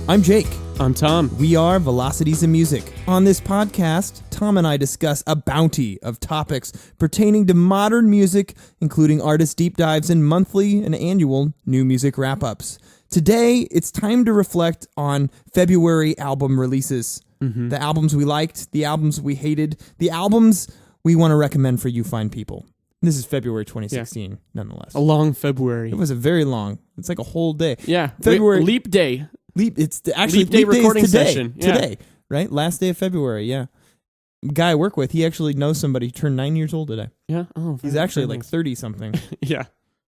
I'm Jake. I'm Tom. We are Velocities in Music. On this podcast, Tom and I discuss a bounty of topics pertaining to modern music, including artist deep dives and monthly and annual new music wrap-ups. Today, it's time to reflect on February album releases. The albums we liked, the albums we hated, the albums we want to recommend for you fine people. This is February 2016, nonetheless. A long February. It was a very long. It's like a whole day. Yeah. February. Leap day. It's actually Leap day recording today, session. Yeah. Today, right? Last day of February, yeah. Guy I work with, he actually knows somebody who turned 9 years old today. Yeah? Oh, He's actually like 30-something. Yeah.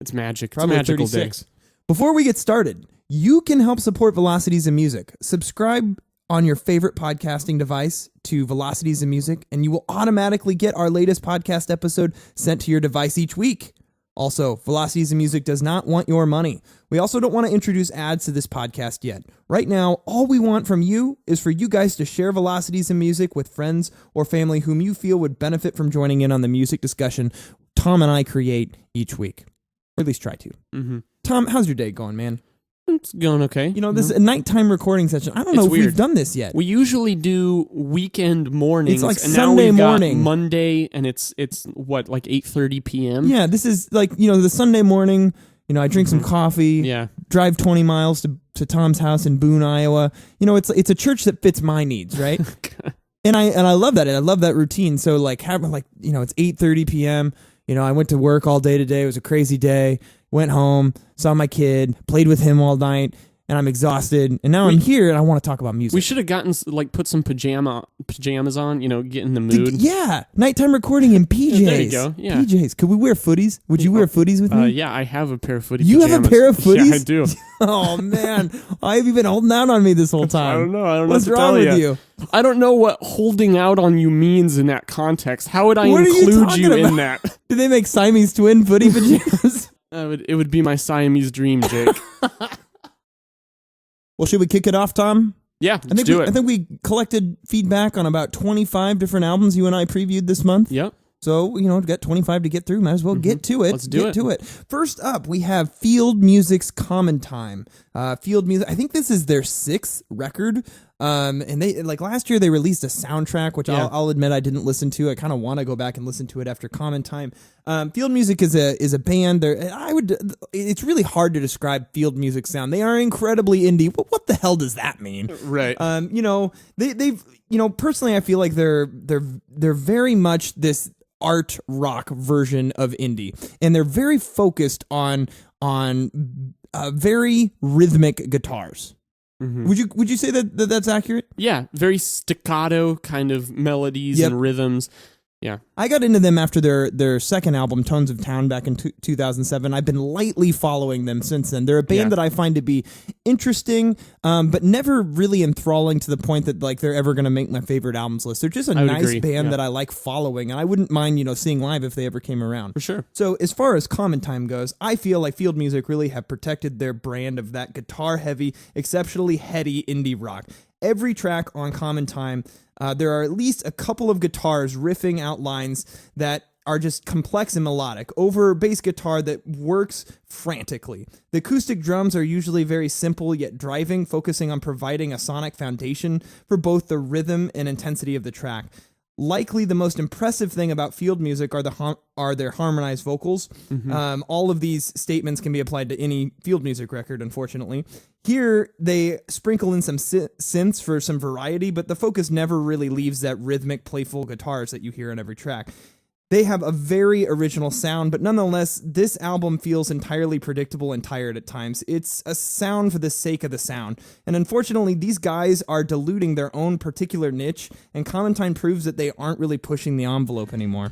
It's magic. Probably it's a magical 36. day. Before we get started, you can help support Velocities in Music. Subscribe on your favorite podcasting device to Velocities in Music, and you will automatically get our latest podcast episode sent to your device each week. Also, Velocities in Music does not want your money. We also don't want to introduce ads to this podcast yet. Right now, all we want from you is for you guys to share Velocities in Music with friends or family whom you feel would benefit from joining in on the music discussion Tom and I create each week. Or at least try to. Tom, how's your day going, man? It's going okay. You know, this is a nighttime recording session. I don't know if we've done this yet. We usually do weekend mornings. It's like and Sunday now we've morning. Got Monday, and it's what, like 8:30 p.m.? Yeah, this is like, you know, the Sunday morning, you know, I drink some coffee, drive 20 miles to Tom's house in Boone, Iowa. You know, it's a church that fits my needs, right? and I love that. And I love that routine. So like having like, you know, it's 8:30 p.m. You know, I went to work all day today. It was a crazy day. Went home, saw my kid, played with him all night, and I'm exhausted. And now I'm here, and I want to talk about music. We should have gotten, like, put some pajamas on, you know, get in the mood. Yeah, nighttime recording in PJs. There you go, yeah. PJs. Could we wear footies? Would you wear footies with me? Yeah, I have a pair of footies. You have a pair of footies? Yeah, I do. Oh, man. Why have you been holding out on me this whole time? I don't know. What's wrong with you? I don't know what holding out on you means in that context. How would I include you in that? Do they make Siamese twin footy pajamas? It would be my Siamese dream, Jake. Well, should we kick it off, Tom? Yeah, let's do it. I think we collected feedback on about 25 different albums you and I previewed this month. Yep. So, you know, got 25 to get through. Might as well get to it. Let's do it. First up, we have Field Music's Commontime. Field Music, I think this is their 6th record. And they, like last year, they released a soundtrack, which I'll admit I didn't listen to. I kind of want to go back and listen to it after Commontime. Field Music is a band. It's really hard to describe Field Music sound. They are incredibly indie. But what the hell does that mean? Right. You know, they've, you know, personally, I feel like they're very much this art rock version of indie, and they're very focused on very rhythmic guitars. Would you say that's accurate? Yeah, very staccato kind of melodies and rhythms. Yeah, I got into them after their second album, Tones of Town, back in 2007. I've been lightly following them since then. They're a band that I find to be interesting, but never really enthralling to the point that like they're ever going to make my favorite albums list. They're just a nice band that I like following, and I wouldn't mind, you know, seeing live if they ever came around. For sure. So as far as Commontime goes, I feel like Field Music really have protected their brand of that guitar-heavy, exceptionally heady indie rock. Every track on Commontime, there are at least a couple of guitars riffing out lines that are just complex and melodic over bass guitar that works frantically. The acoustic drums are usually very simple yet driving, focusing on providing a sonic foundation for both the rhythm and intensity of the track. Likely the most impressive thing about Field Music are their harmonized vocals. All of these statements can be applied to any Field Music record, unfortunately. Here, they sprinkle in some synths for some variety, but the focus never really leaves that rhythmic, playful guitars that you hear on every track. They have a very original sound, but nonetheless, this album feels entirely predictable and tired at times. It's a sound for the sake of the sound. And unfortunately, these guys are diluting their own particular niche, and Commontime proves that they aren't really pushing the envelope anymore.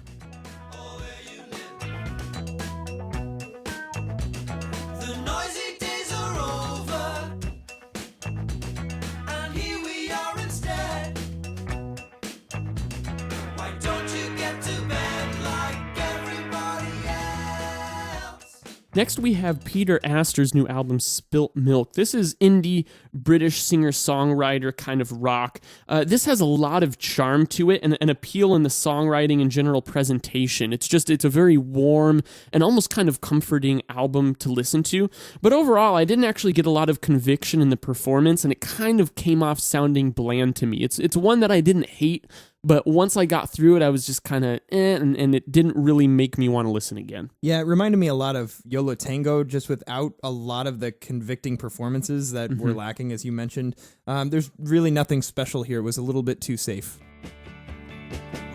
Next, we have Peter Astor's new album, Spilt Milk. This is indie British singer-songwriter kind of rock. This has a lot of charm to it and an appeal in the songwriting and general presentation. It's a very warm and almost kind of comforting album to listen to. But overall, I didn't actually get a lot of conviction in the performance, and it kind of came off sounding bland to me. It's one that I didn't hate, but once I got through it, I was just kind of and it didn't really make me want to listen again. Yeah, it reminded me a lot of Yolo Tango, just without a lot of the convicting performances that were lacking, as you mentioned. There's really nothing special here. It was a little bit too safe.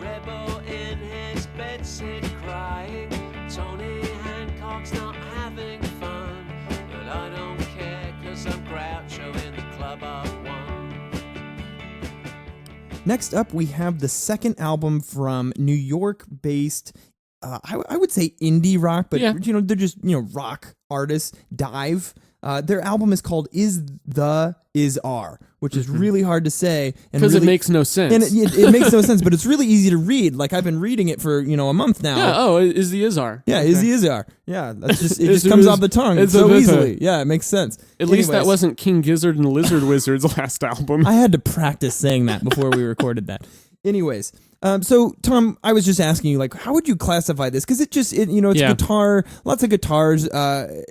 Rebel in his bed, sit crying. Tony Hancock's not having fun, but I don't care 'cause I'm Groucho in the club of one. Next up, we have the second album from New York-based, I would say indie rock, but they're just rock artists, DIIV. Their album is called Isar, which is really hard to say. Because it makes no sense. And it makes no sense, but it's really easy to read. Like, I've been reading it for, a month now. Yeah, is the Isar. Yeah, okay. Is the Isar. Yeah, that's just, it just comes off the tongue so easily. Yeah, it makes sense. At least that wasn't King Gizzard and the Lizard Wizard's last album. I had to practice saying that before we recorded that. Anyways, so Tom, I was just asking you, like, how would you classify this? Because it's guitar, lots of guitars, and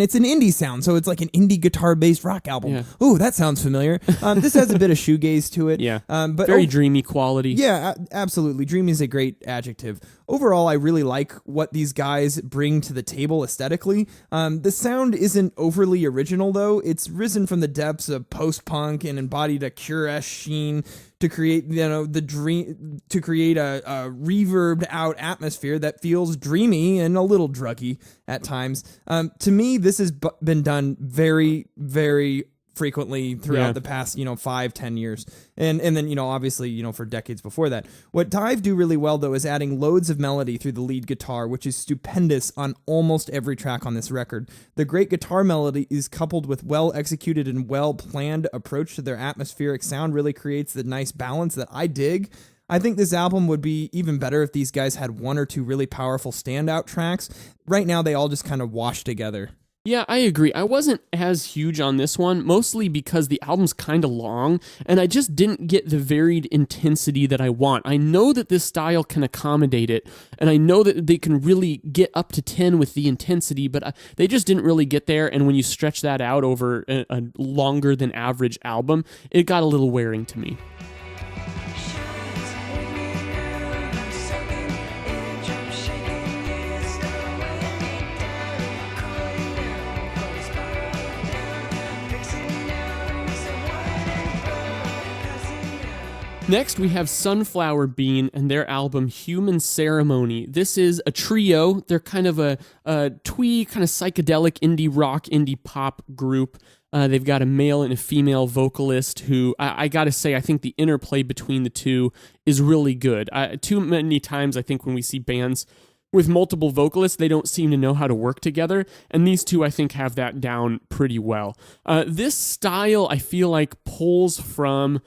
it's an indie sound, so it's like an indie guitar-based rock album. Yeah. Ooh, that sounds familiar. This has a bit of shoegaze to it. Yeah, but very dreamy quality. Yeah, absolutely. Dreamy is a great adjective. Overall, I really like what these guys bring to the table aesthetically. The sound isn't overly original, though. It's risen from the depths of post-punk and embodied a Cure-esque sheen to create, to create a reverbed out atmosphere that feels dreamy and a little druggy at times. To me, this has been done very, very frequently throughout the past, 5-10 years. And then, obviously, for decades before that. What DIIV do really well, though, is adding loads of melody through the lead guitar, which is stupendous on almost every track on this record. The great guitar melody is coupled with well-executed and well-planned approach to their atmospheric sound really creates the nice balance that I dig. I think this album would be even better if these guys had one or two really powerful standout tracks. Right now, they all just kind of wash together. Yeah, I agree. I wasn't as huge on this one, mostly because the album's kind of long, and I just didn't get the varied intensity that I want. I know that this style can accommodate it, and I know that they can really get up to 10 with the intensity, but they just didn't really get there, and when you stretch that out over a longer than average album, it got a little wearing to me. Next, we have Sunflower Bean and their album Human Ceremony. This is a trio. They're kind of a twee, kind of psychedelic indie rock, indie pop group. They've got a male and a female vocalist who, I gotta say, I think the interplay between the two is really good. Too many times, I think, when we see bands with multiple vocalists, they don't seem to know how to work together, and these two, I think, have that down pretty well. This style, I feel like, pulls from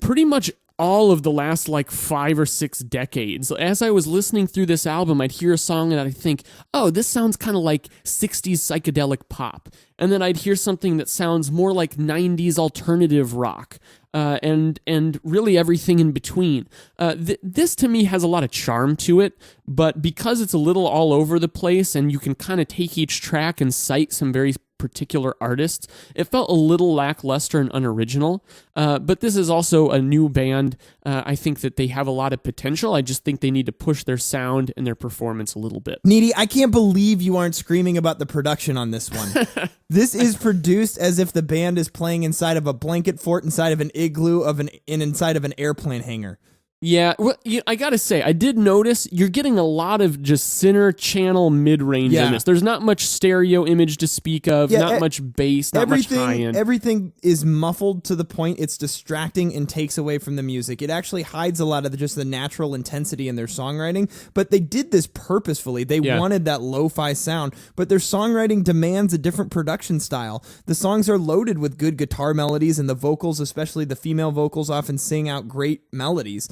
pretty much all of the last 5 or 6 decades. As I was listening through this album, I'd hear a song and I'd think, oh, this sounds kind of like 60s psychedelic pop. And then I'd hear something that sounds more like 90s alternative rock. And really everything in between. This to me has a lot of charm to it, but because it's a little all over the place and you can kind of take each track and cite some very particular artists, it felt a little lackluster and unoriginal. But this is also a new band. I think that they have a lot of potential. I just think they need to push their sound and their performance a little bit. Needy, I can't believe you aren't screaming about the production on this one. This is produced as if the band is playing inside of a blanket fort, inside of an igloo, inside of an airplane hangar. Yeah, well, I gotta say, I did notice you're getting a lot of just center channel mid-range in this. There's not much stereo image to speak of, not much bass, not much high-end. Everything is muffled to the point it's distracting and takes away from the music. It actually hides a lot of just the natural intensity in their songwriting, but they did this purposefully. They wanted that lo-fi sound, but their songwriting demands a different production style. The songs are loaded with good guitar melodies, and the vocals, especially the female vocals, often sing out great melodies.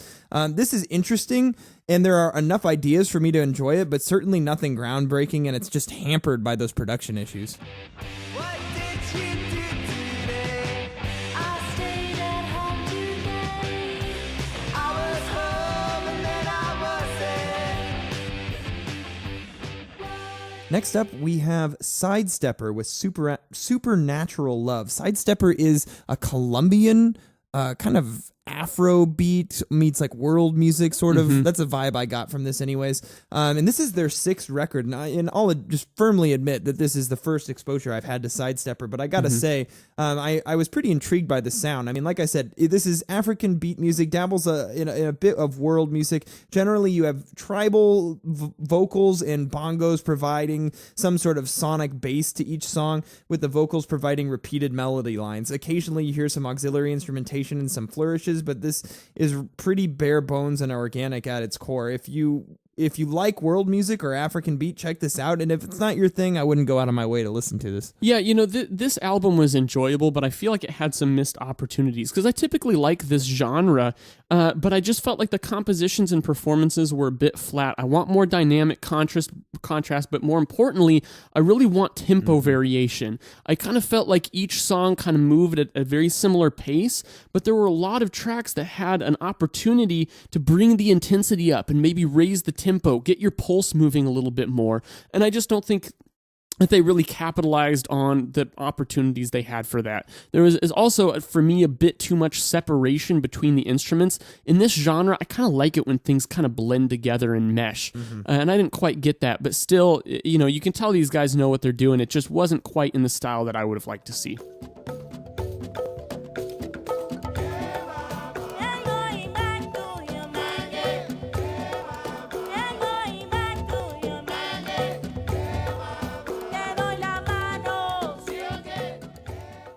This is interesting, and there are enough ideas for me to enjoy it, but certainly nothing groundbreaking, and it's just hampered by those production issues. What did you do today? I stayed at home today. I was home and then I wasn't. Next up, we have Sidestepper with Supernatural Love. Sidestepper is a Colombian kind of Afro beat meets like world music sort of. That's a vibe I got from this anyways. And this is their 6th record. And I'll just firmly admit that this is the first exposure I've had to Sidestepper. But I gotta say, I was pretty intrigued by the sound. I mean, like I said, this is African beat music, dabbles in a bit of world music. Generally, you have tribal vocals and bongos providing some sort of sonic bass to each song, with the vocals providing repeated melody lines. Occasionally, you hear some auxiliary instrumentation and some flourishes, but this is pretty bare bones and organic at its core. If you like world music or African beat, check this out. And if it's not your thing, I wouldn't go out of my way to listen to this. Yeah, this album was enjoyable, but I feel like it had some missed opportunities because I typically like this genre, but I just felt like the compositions and performances were a bit flat. I want more dynamic contrast, but more importantly, I really want tempo variation. I kind of felt like each song kind of moved at a very similar pace, but there were a lot of tracks that had an opportunity to bring the intensity up and maybe raise the tempo, get your pulse moving a little bit more. And I just don't think that they really capitalized on the opportunities they had for that. There is also, for me, a bit too much separation between the instruments. In this genre, I kind of like it when things kind of blend together and mesh. And I didn't quite get that, but still, you can tell these guys know what they're doing. It just wasn't quite in the style that I would have liked to see.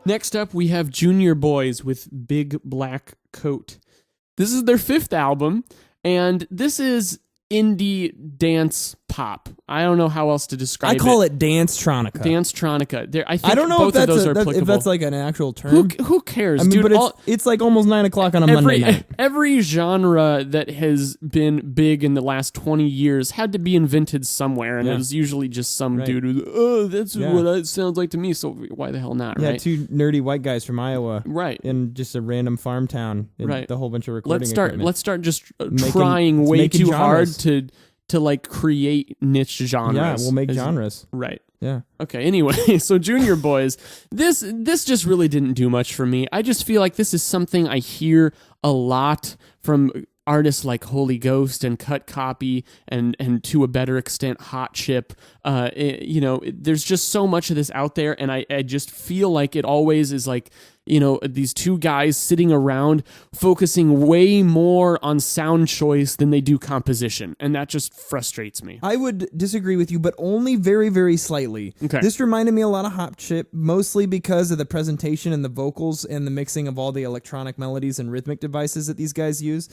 Next up, we have Junior Boys with Big Black Coat. This is their 5th album, and this is indie dance pop. I don't know how else to describe it. I call it Dance-tronica. Dance-tronica. I think I don't know both of those are applicable. if that's like an actual term. Who cares? I mean, dude, but it's like almost 9 o'clock on a Monday night. Every genre that has been big in the last 20 years had to be invented somewhere, and it was usually just some dude who's, that's what it sounds like to me, so why the hell not, right? Yeah, 2 nerdy white guys from Iowa. Right. In just a random farm town. Right. The whole bunch of recording equipment. Let's start just trying way too genres. hard to like create niche genres. Yeah, we'll make genres. Right. Yeah. Okay, anyway, so Junior Boys, this just really didn't do much for me. I just feel like this is something I hear a lot from artists like Holy Ghost and Cut Copy and to a better extent Hot Chip. There's just so much of this out there, and I just feel like it always is like, these 2 guys sitting around focusing way more on sound choice than they do composition, and that just frustrates me. I would disagree with you, but only very, very slightly. Okay. This reminded me a lot of Hot Chip, mostly because of the presentation and the vocals and the mixing of all the electronic melodies and rhythmic devices that these guys use.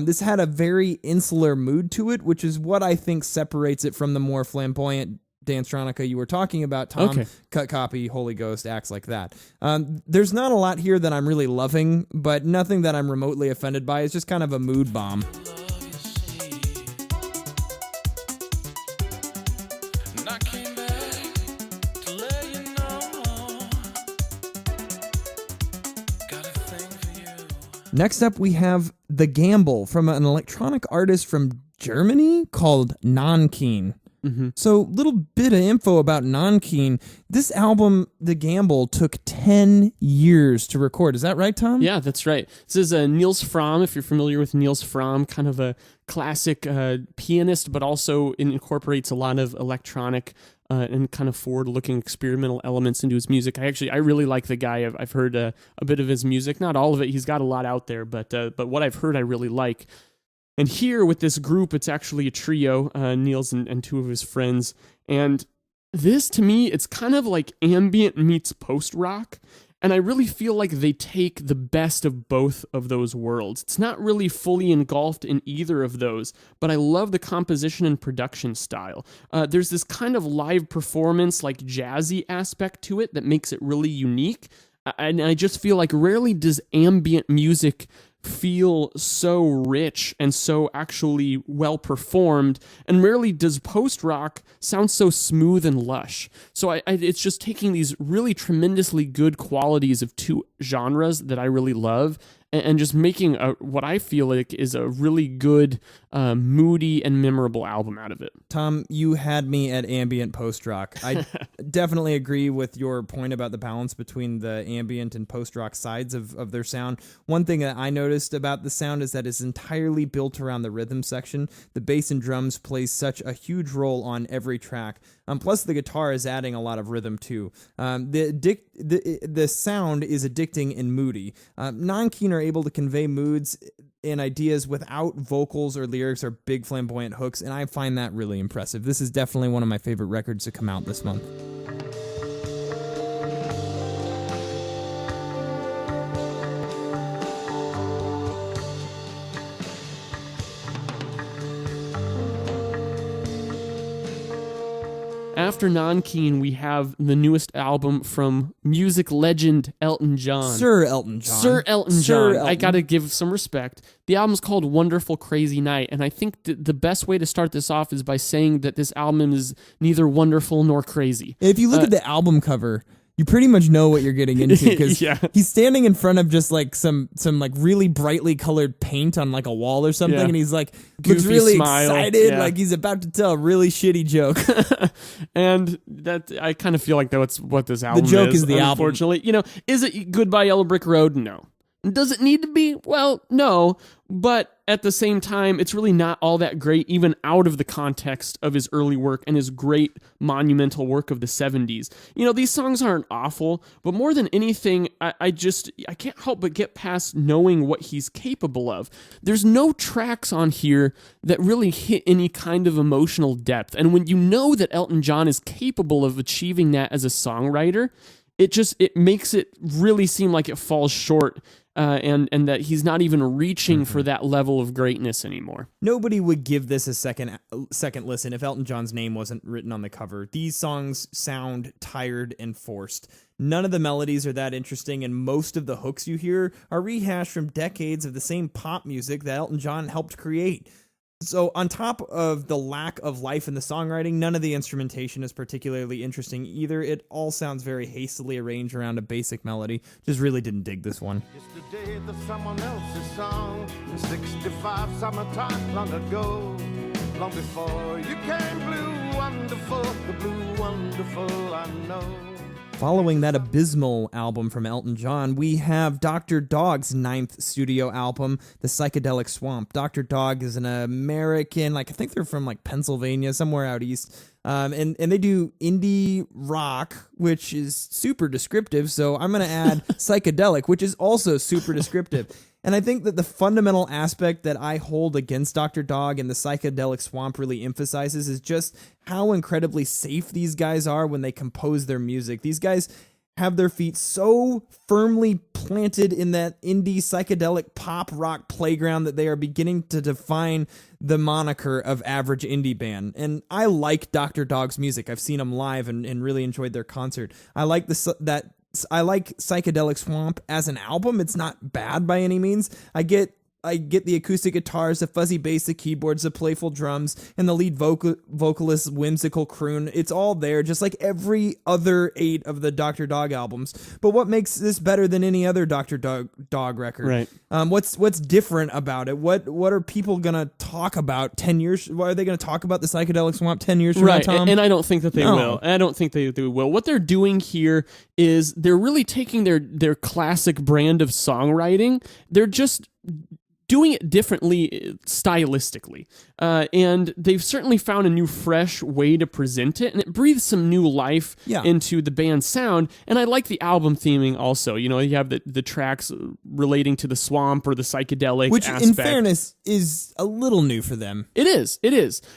This had a very insular mood to it, which is what I think separates it from the more flamboyant Dance-tronica you were talking about, Tom. Okay. Cut Copy, Holy Ghost, acts like that. There's not a lot here that I'm really loving, but nothing that I'm remotely offended by. It's just kind of a mood bomb. Next up, we have The Gamble from an electronic artist from Germany called Nonkeen. So, little bit of info about Nonkeen. This album, The Gamble, took 10 years to record. Is that right, Tom? Yeah, that's right. This is Nils Frahm, if you're familiar with Nils Frahm, kind of a classic pianist, but also incorporates a lot of electronic and kind of forward-looking experimental elements into his music. I really like the guy. I've heard a bit of his music, not all of it. He's got a lot out there, but what I've heard I really like. And here with this group, it's actually a trio, Nils and 2 of his friends. And this, to me, it's kind of like ambient meets post-rock. And I really feel like they take the best of both of those worlds. It's not really fully engulfed in either of those, but I love the composition and production style. There's this kind of live performance, like jazzy aspect to it that makes it really unique. And I just feel like rarely does ambient music feel so rich and so actually well performed, and rarely does post-rock sound so smooth and lush. So it's just taking these really tremendously good qualities of two genres that I really love, and just making what I feel like is a really good, moody and memorable album out of it. Tom, you had me at ambient post-rock. I definitely agree with your point about the balance between the ambient and post-rock sides of their sound. One thing that I noticed about the sound is that it's entirely built around the rhythm section. The bass and drums plays such a huge role on every track. Plus, the guitar is adding a lot of rhythm, too. The sound is addicting and moody. Nonkeen are able to convey moods and ideas without vocals or lyrics or big flamboyant hooks, and I find that really impressive. This is definitely one of my favorite records to come out this month. After Nonkeen, we have the newest album from music legend Elton John. Sir Elton John. Sir Elton Sir John. Elton. I gotta give some respect. The album's called Wonderful Crazy Night, and I think the best way to start this off is by saying that this album is neither wonderful nor crazy. If you look at the album cover, you pretty much know what you're getting into, because Yeah. he's standing in front of just like some like really brightly colored paint on like a wall or something, Yeah. and he's like looks Goofy really smile, excited, yeah. like he's about to tell a really shitty joke. And that I kind of feel like that's what this album is. joke is the album. Unfortunately, is it Goodbye Yellow Brick Road? No. Does it need to be? Well, no. But at the same time, it's really not all that great, even out of the context of his early work and his great monumental work of the 70s. These songs aren't awful, but more than anything, I can't help but get past knowing what he's capable of. There's no tracks on here that really hit any kind of emotional depth. And when you know that Elton John is capable of achieving that as a songwriter, it makes it really seem like it falls short, and that he's not even reaching for that level of greatness anymore. Nobody would give this a second listen if Elton John's name wasn't written on the cover. These songs sound tired and forced. None of the melodies are that interesting, and most of the hooks you hear are rehashed from decades of the same pop music that Elton John helped create. So on top of the lack of life in the songwriting, none of the instrumentation is particularly interesting either. It all sounds very hastily arranged around a basic melody. Just really didn't dig this one. Yesterday, there's someone else's song in 65 summertime long ago. Long before you came, blue wonderful, the blue wonderful I know. Following that abysmal album from Elton John, we have Dr. Dog's 9th studio album, The Psychedelic Swamp. Dr. Dog is an American, I think they're from Pennsylvania, somewhere out east. And they do indie rock, which is super descriptive, so I'm going to add psychedelic, which is also super descriptive. And I think that the fundamental aspect that I hold against Dr. Dog and the Psychedelic Swamp really emphasizes is just how incredibly safe these guys are when they compose their music. These guys have their feet so firmly planted in that indie psychedelic pop rock playground that they are beginning to define the moniker of average indie band. And I like Dr. Dog's music. I've seen them live and really enjoyed their concert. I like Psychedelic Swamp as an album. It's not bad by any means. I get the acoustic guitars, the fuzzy bass, the keyboards, the playful drums, and the lead vocalist's whimsical croon. It's all there, just like every other 8 of the Dr. Dog albums. But what makes this better than any other Dr. Dog record? Right. What's different about it? What are people gonna talk about 10 years? Why are they gonna talk about the Psychedelic Swamp 10 years from now, Tom? And I don't think that they No. will. I don't think they will. What they're doing here is they're really taking their classic brand of songwriting. They're just doing it differently stylistically. And they've certainly found a new, fresh way to present it, and it breathes some new life into the band's sound. And I like the album theming also. You have the tracks relating to the swamp or the psychedelic Which, aspect. in fairness, is a little new for them. It is.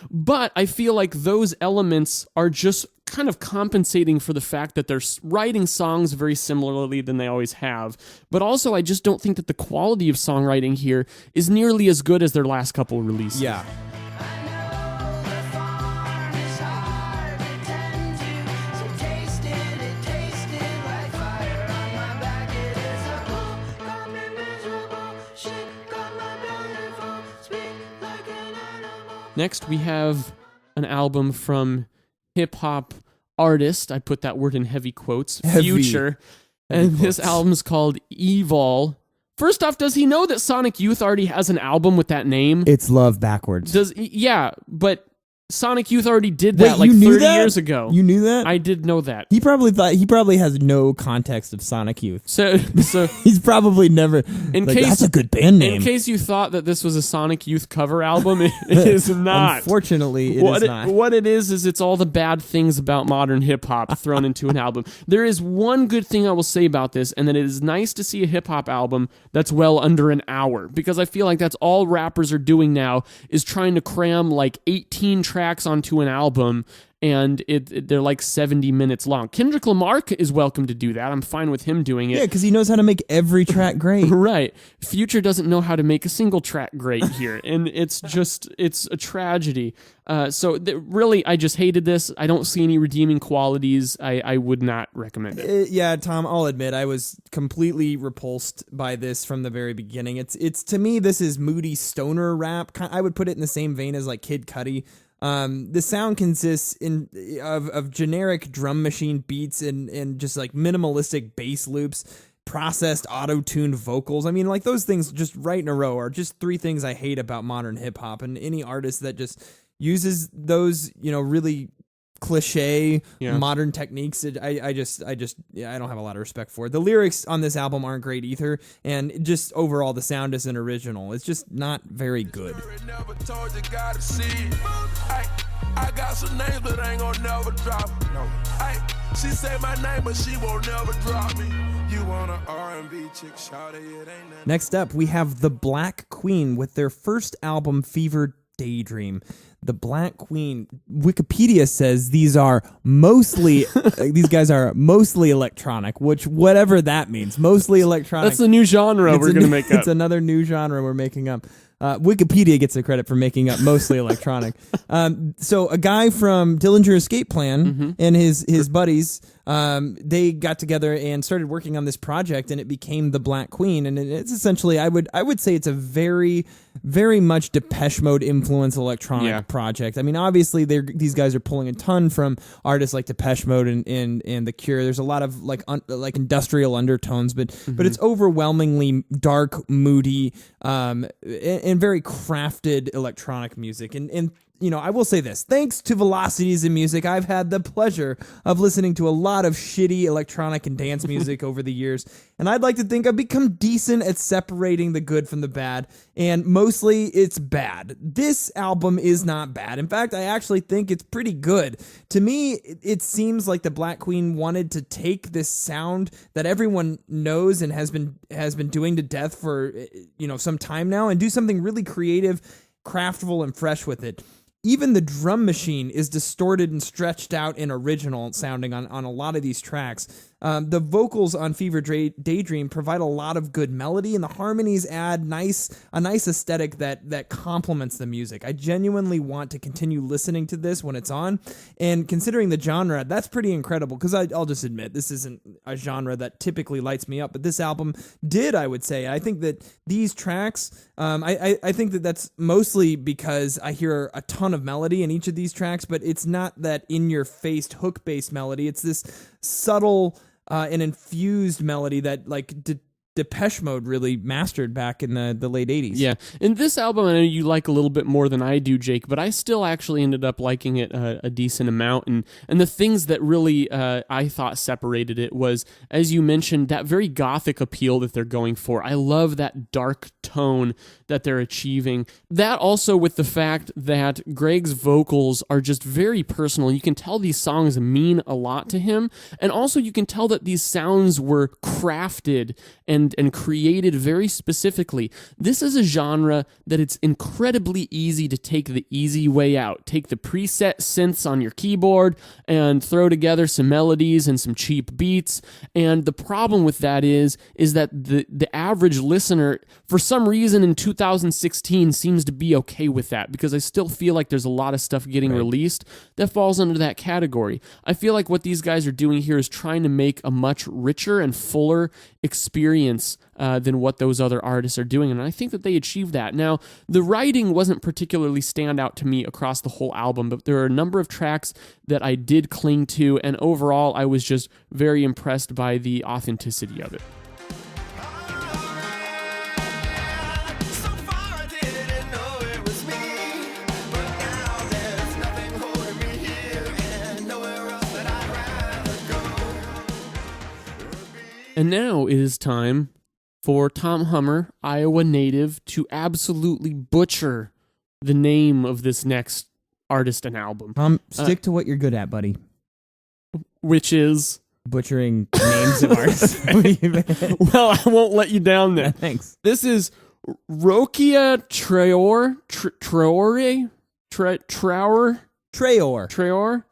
But I feel like those elements are just kind of compensating for the fact that they're writing songs very similarly than they always have. But also, I just don't think that the quality of songwriting here is nearly as good as their last couple releases. Yeah. Next, we have an album from hip-hop artist, I put that word in heavy quotes, Future, and this album's called EVOL. First off, does he know that Sonic Youth already has an album with that name? It's Love backwards. Yeah, but Sonic Youth already did that 30 years ago. You knew that? I did know that. He probably has no context of Sonic Youth. So he's probably never. That's a good band name. In case you thought that this was a Sonic Youth cover album, it is not. Unfortunately, it is not. What it is it's all the bad things about modern hip hop thrown into an album. There is one good thing I will say about this, and that it is nice to see a hip hop album that's well under an hour, because I feel like that's all rappers are doing now is trying to cram like 18 tracks onto an album, and they're like 70 minutes long. Kendrick Lamar is welcome to do that. I'm fine with him doing it. Yeah, because he knows how to make every track great. Right. Future doesn't know how to make a single track great here, and it's a tragedy. Really, I just hated this. I don't see any redeeming qualities. I would not recommend it. Yeah, Tom, I'll admit I was completely repulsed by this from the very beginning. It's to me, this is moody stoner rap. I would put it in the same vein as like Kid Cudi. The sound consists of generic drum machine beats and just like minimalistic bass loops, processed auto-tuned vocals. I mean, like those things just right in a row are just three things I hate about modern hip hop, and any artist that just uses those, really cliche modern techniques, I don't have a lot of respect for it. The lyrics on this album aren't great either, and just overall the sound isn't original. It's just not very good. I got some names, but I ain't gonna never drop it. No. She say my name, but she won't never drop me. You want an R&B chick, shout it ain't nothing. Next up, we have The Black Queen with their first album, Fever Daydream. The Black Queen, Wikipedia says these guys are mostly electronic, which whatever that means, mostly electronic. That's the new genre we're going to make up. It's another new genre we're making up. Wikipedia gets the credit for making up mostly electronic. So a guy from Dillinger Escape Plan and his buddies, they got together and started working on this project, and it became The Black Queen. And it's essentially, I would say it's a very, very much Depeche Mode influenced electronic project. I mean, obviously these guys are pulling a ton from artists like Depeche Mode and The Cure. There's a lot of like industrial undertones, but it's overwhelmingly dark, moody, and very crafted electronic music. And I will say this, thanks to Velocities in music, I've had the pleasure of listening to a lot of shitty electronic and dance music over the years, and I'd like to think I've become decent at separating the good from the bad, and mostly it's bad. This album is not bad. In fact, I actually think it's pretty good. To me, it seems like the Black Queen wanted to take this sound that everyone knows and has been doing to death for some time now, and do something really creative, craftful, and fresh with it. Even the drum machine is distorted and stretched out and original sounding on a lot of these tracks. The vocals on Fever Daydream provide a lot of good melody, and the harmonies add a nice aesthetic that complements the music. I genuinely want to continue listening to this when it's on, and considering the genre, that's pretty incredible, because I'll just admit, this isn't a genre that typically lights me up, but this album did, I would say. I think that these tracks, I think that that's mostly because I hear a ton of melody in each of these tracks, but it's not that in-your-face hook-based melody. It's this subtle and infused melody that like Depeche Mode really mastered back in the late 80s. Yeah, and this album I know you like a little bit more than I do, Jake, but I still actually ended up liking it a decent amount, and the things that really I thought separated it was, as you mentioned, that very gothic appeal that they're going for. I love that dark tone that they're achieving. That also with the fact that Greg's vocals are just very personal. You can tell these songs mean a lot to him, and also you can tell that these sounds were crafted and created very specifically. This is a genre that it's incredibly easy to take the easy way out. Take the preset synths on your keyboard and throw together some melodies and some cheap beats. And the problem with that is that the average listener, for some reason in 2016, seems to be okay with that, because I still feel like there's a lot of stuff getting released that falls under that category. I feel like what these guys are doing here is trying to make a much richer and fuller experience audience than what those other artists are doing, and I think that they achieved that. Now, the writing wasn't particularly stand out to me across the whole album, but there are a number of tracks that I did cling to, and overall, I was just very impressed by the authenticity of it. So far I didn't know it was me, but now there's nothing holding me here and nowhere else that I'd rather go. And now it is time for Tom Hummer, Iowa native, to absolutely butcher the name of this next artist and album, Stick to what you're good at, buddy. which is... Butchering names of artists. Well, I won't let you down there. Thanks. This is Rokia Traore, Traore,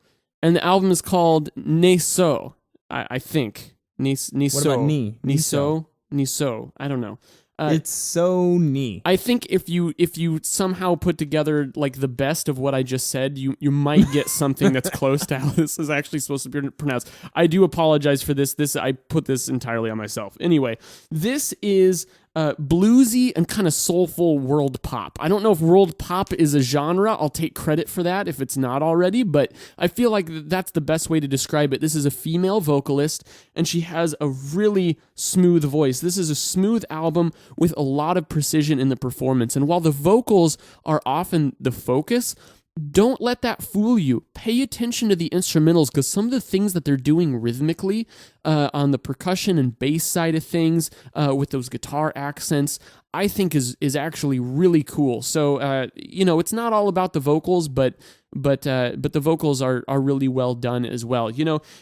and the album is called Neso, I think. Niso. What about Ni? Niso. I don't know. It's so neat. I think if you somehow put together like the best of what I just said, you might get something that's close to how this is actually supposed to be pronounced. I do apologize for this. I put this entirely on myself. Anyway, this is bluesy and kind of soulful world pop. I don't know if world pop is a genre. I'll take credit for that if it's not already, but I feel like that's the best way to describe it. This is a female vocalist, and she has a really smooth voice. This is a smooth album with a lot of precision in the performance, and while the vocals are often the focus, don't let that fool you. Pay attention to the instrumentals, because some of the things that they're doing rhythmically on the percussion and bass side of things with those guitar accents, I think is actually really cool. So it's not all about the vocals, but the vocals are really well done as well.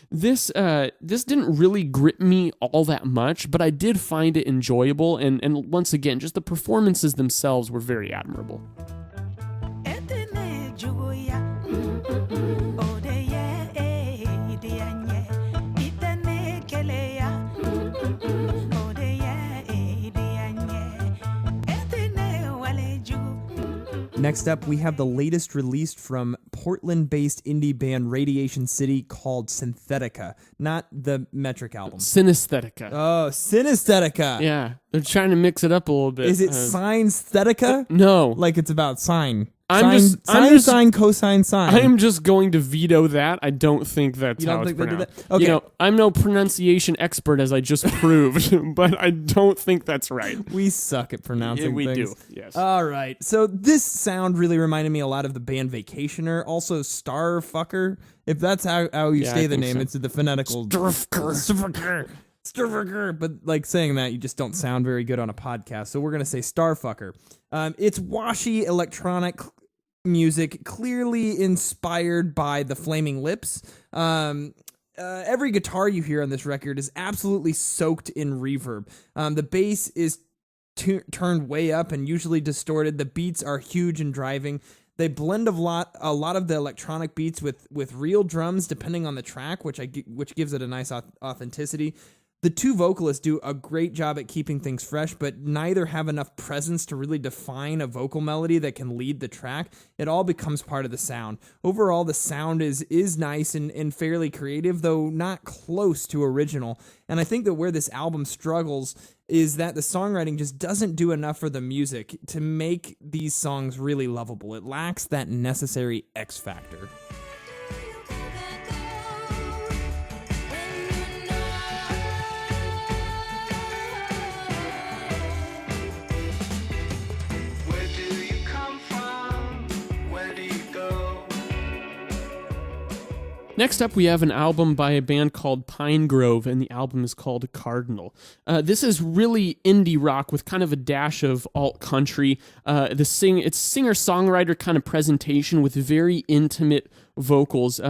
This didn't really grip me all that much, but I did find it enjoyable, and once again, just the performances themselves were very admirable. Next up, we have the latest released from Portland-based indie band Radiation City called Synesthetica, not the Metric album. Synesthetica. Oh, Synesthetica. Yeah, they're trying to mix it up a little bit. Is it Synesthetica? No. Like it's about sine. I'm just Sine, cosine, sine. I am just going to veto that. I don't think that's how it's pronounced. Okay. I'm no pronunciation expert, as I just proved, but I don't think that's right. We suck at pronouncing we things. do, yes. All right. So this sound really reminded me a lot of the band Vacationer, also Starfucker. If that's how you say the name, so. it's the phonetical. Starfucker. But like saying that, you just don't sound very good on a podcast. So we're going to say Starfucker. It's washy electronic music, clearly inspired by the Flaming Lips. Every guitar you hear on this record is absolutely soaked in reverb. The bass is turned way up and usually distorted. The beats are huge and driving. They blend a lot of the electronic beats with real drums, depending on the track, which gives it a nice authenticity. The two vocalists do a great job at keeping things fresh, but neither have enough presence to really define a vocal melody that can lead the track. It all becomes part of the sound. Overall, the sound is nice and fairly creative, though not close to original. And I think that where this album struggles is that the songwriting just doesn't do enough for the music to make these songs really lovable. It lacks that necessary X factor. Next up, we have an album by a band called Pinegrove, and the album is called Cardinal. This is really indie rock with kind of a dash of alt country. It's singer-songwriter kind of presentation with very intimate vocals.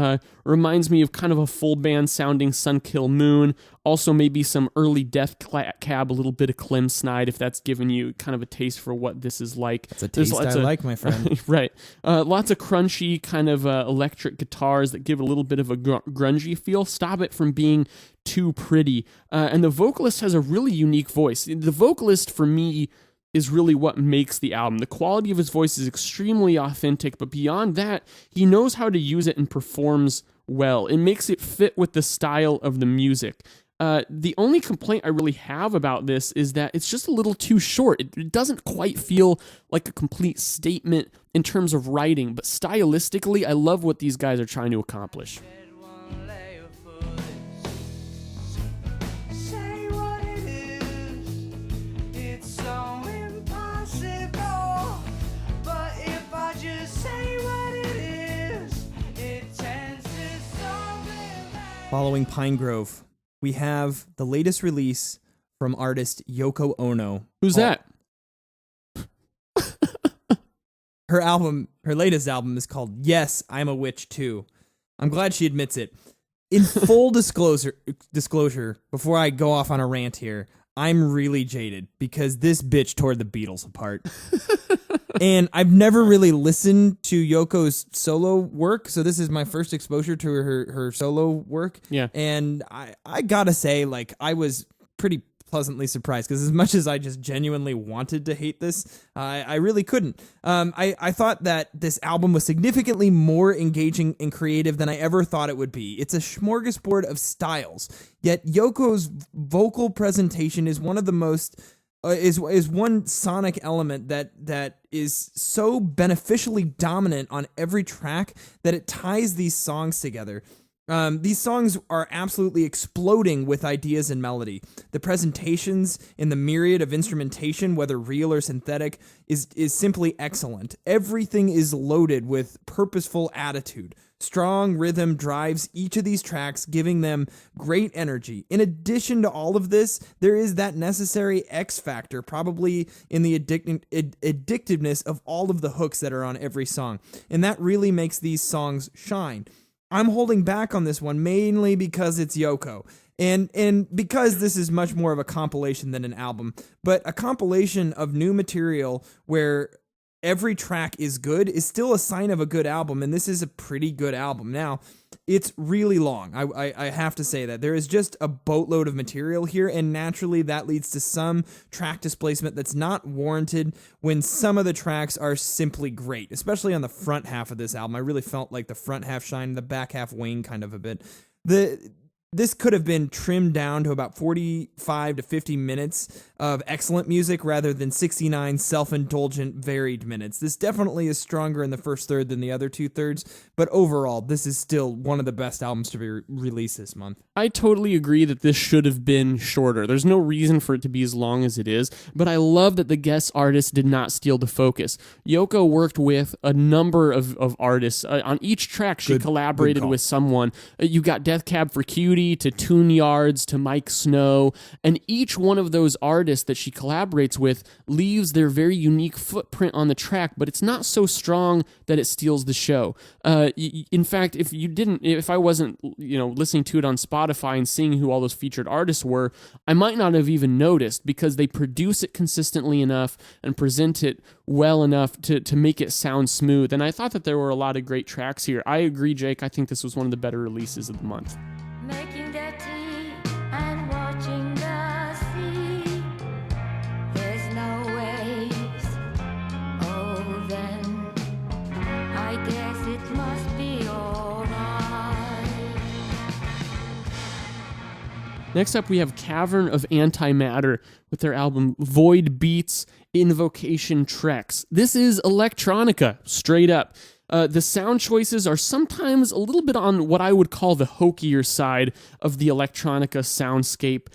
Reminds me of kind of a full band sounding Sun Kil Moon. Also maybe some early Death Cab, a little bit of Clem Snide, if that's giving you kind of a taste for what this is like. It's a taste I like, my friend. Right. Lots of crunchy kind of electric guitars that give a little bit of a grungy feel. Stop it from being too pretty. And the vocalist has a really unique voice. The vocalist, for me, is really what makes the album. The quality of his voice is extremely authentic, but beyond that, he knows how to use it and performs well. It makes it fit with the style of the music. The only complaint I really have about this is that it's just a little too short. It doesn't quite feel like a complete statement in terms of writing, but stylistically, I love what these guys are trying to accomplish. Say what it is. It's so impossible. But if I just say what it is, it tends to something that... Following Pinegrove, we have the latest release from artist Yoko Ono. Who's that? Her latest album is called Yes, I'm a Witch Too. I'm glad she admits it. In full disclosure, before I go off on a rant here, I'm really jaded because this bitch tore the Beatles apart. And I've never really listened to Yoko's solo work, so this is my first exposure to her solo work. Yeah. And I gotta say, like, I was pretty pleasantly surprised because as much as I just genuinely wanted to hate this, I really couldn't. I thought that this album was significantly more engaging and creative than I ever thought it would be. It's a smorgasbord of styles, yet Yoko's vocal presentation is one of the most is one sonic element that is so beneficially dominant on every track that it ties these songs together. These songs are absolutely exploding with ideas and melody. The presentations in the myriad of instrumentation, whether real or synthetic, is simply excellent. Everything is loaded with purposeful attitude. Strong rhythm drives each of these tracks, giving them great energy. In addition to all of this, there is that necessary X factor, probably in the addictiveness of all of the hooks that are on every song. And that really makes these songs shine. I'm holding back on this one mainly because it's Yoko. And because this is much more of a compilation than an album, but a compilation of new material where every track is good is still a sign of a good album, and this is a pretty good album. Now, it's really long. I have to say that. There is just a boatload of material here, and naturally that leads to some track displacement that's not warranted when some of the tracks are simply great, especially on the front half of this album. I really felt like the front half shined, the back half waned kind of a bit. This could have been trimmed down to about 45 to 50 minutes of excellent music rather than 69 self-indulgent, varied minutes. This definitely is stronger in the first third than the other two thirds, but overall, this is still one of the best albums to be released this month. I totally agree that this should have been shorter. There's no reason for it to be as long as it is, but I love that the guest artist did not steal the focus. Yoko worked with a number of artists. On each track, she collaborated with someone. You got Death Cab for Cutie, to Tune Yards, to Mike Snow, and each one of those artists that she collaborates with leaves their very unique footprint on the track, but it's not so strong that it steals the show. In fact, if I wasn't, listening to it on Spotify and seeing who all those featured artists were, I might not have even noticed because they produce it consistently enough and present it well enough to make it sound smooth. And I thought that there were a lot of great tracks here. I agree, Jake. I think this was one of the better releases of the month. Making the tea and watching the sea. There's no waves. Oh, then I guess it must be alright. Next up, we have Cavern of Antimatter with their album Void Beats Invocation Trex. This is electronica, straight up. The sound choices are sometimes a little bit on what I would call the hokier side of the electronica soundscape,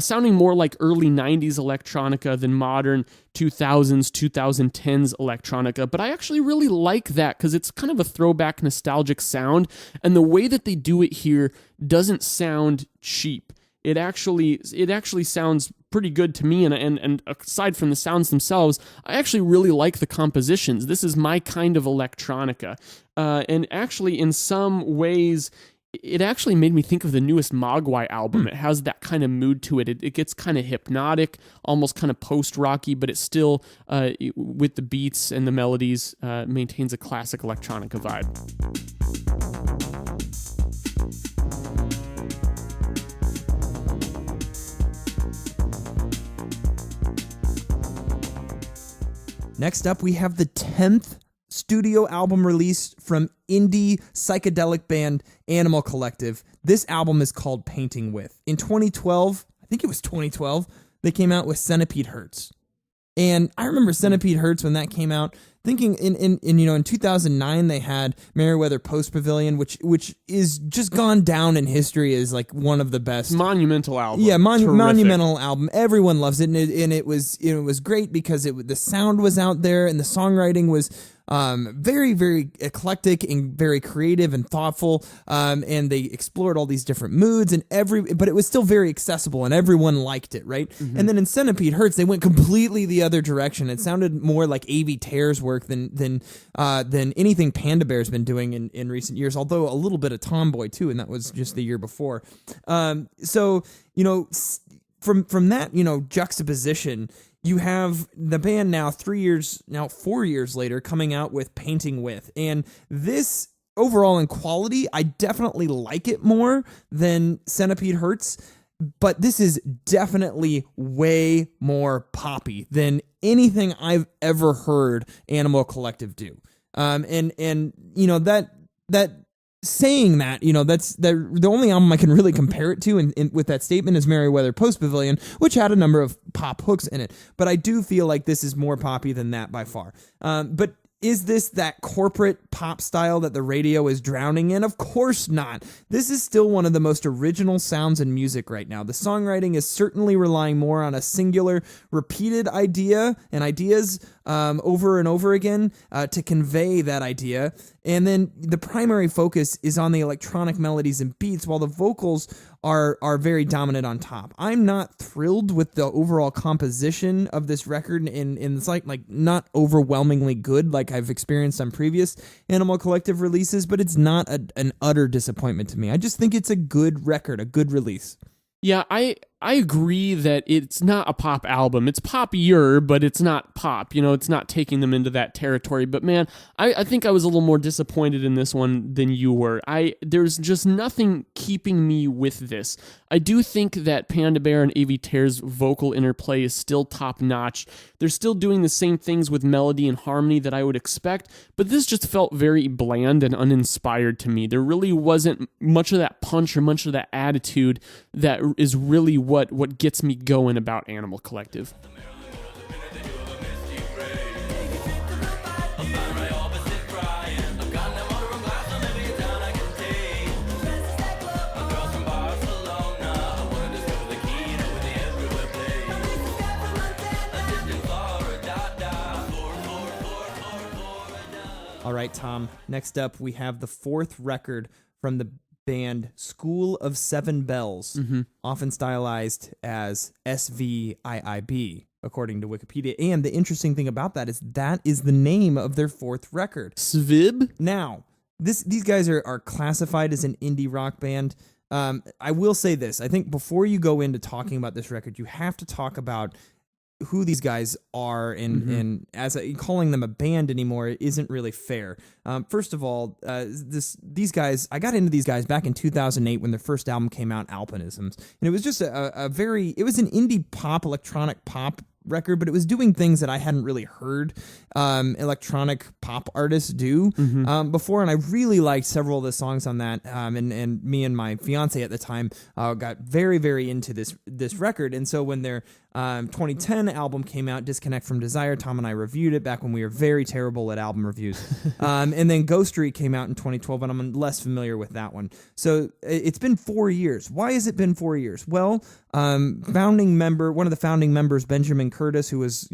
sounding more like early 90s electronica than modern 2000s, 2010s electronica. But I actually really like that because it's kind of a throwback nostalgic sound, and the way that they do it here doesn't sound cheap. It actually sounds pretty good to me, and aside from the sounds themselves, I actually really like the compositions. This is my kind of electronica, and actually in some ways, it actually made me think of the newest Mogwai album. It has that kind of mood to it. It gets kind of hypnotic, almost kind of post-rocky, but it still, with the beats and the melodies, maintains a classic electronica vibe. Next up, we have the 10th studio album release from indie psychedelic band Animal Collective. This album is called Painting With. In 2012, I think it was 2012, they came out with Centipede Hurts. And I remember Centipede Hurts when that came out, thinking in 2009 they had Merriweather Post Pavilion, which is just gone down in history as like one of the best. Monumental album. Yeah, Terrific. monumental album. Everyone loves it, and it was great because the sound was out there and the songwriting was very, very eclectic and very creative and thoughtful, and they explored all these different moods but it was still very accessible and everyone liked it, right? Mm-hmm. And then in Centipede Hurts, they went completely the other direction. It sounded more like A.V. Tear's work than anything Panda Bear's been doing in recent years, although a little bit of Tomboy too, and that was just the year before. So from that juxtaposition, you have the band now 4 years later coming out with Painting With. And this overall in quality, I definitely like it more than Centipede Hurts, but this is definitely way more poppy than anything I've ever heard Animal Collective do. Saying that, that's the only album I can really compare it to with that statement is Merriweather Post Pavilion, which had a number of pop hooks in it. But I do feel like this is more poppy than that by far. But is this that corporate pop style that the radio is drowning in? Of course not. This is still one of the most original sounds in music right now. The songwriting is certainly relying more on a singular, repeated idea and ideas over and over again to convey that idea. And then the primary focus is on the electronic melodies and beats, while the vocals are very dominant on top. I'm not thrilled with the overall composition of this record, and it's like not overwhelmingly good like I've experienced on previous Animal Collective releases, but it's not an utter disappointment to me. I just think it's a good record, a good release. Yeah, I agree that it's not a pop album. It's poppier, but it's not pop. It's not taking them into that territory. But man, I think I was a little more disappointed in this one than you were. There's just nothing keeping me with this. I do think that Panda Bear and A.V. Tear's vocal interplay is still top notch. They're still doing the same things with melody and harmony that I would expect, but this just felt very bland and uninspired to me. There really wasn't much of that punch or much of that attitude that is really what gets me going about Animal Collective. All right, Tom. Next up, we have the fourth record from the band School of Seven Bells, often stylized as SVIIB, according to Wikipedia. And the interesting thing about that is the name of their fourth record. SVIIB? Now, these guys are classified as an indie rock band. I will say this. I think before you go into talking about this record, you have to talk about who these guys are, and calling them a band anymore isn't really fair. First of all, these guys, I got into these guys back in 2008 when their first album came out, Alpinisms, and it was just it was an indie pop, electronic pop record, but it was doing things that I hadn't really heard electronic pop artists do before, and I really liked several of the songs on that. And me and my fiance at the time got very, very into this record. And so when their 2010 album came out, Disconnect from Desire, Tom and I reviewed it back when we were very terrible at album reviews. And then Ghost Street came out in 2012, and I'm less familiar with that one. So it's been 4 years. Why has it been 4 years? Well, one of the founding members, Benjamin Curtis, who was,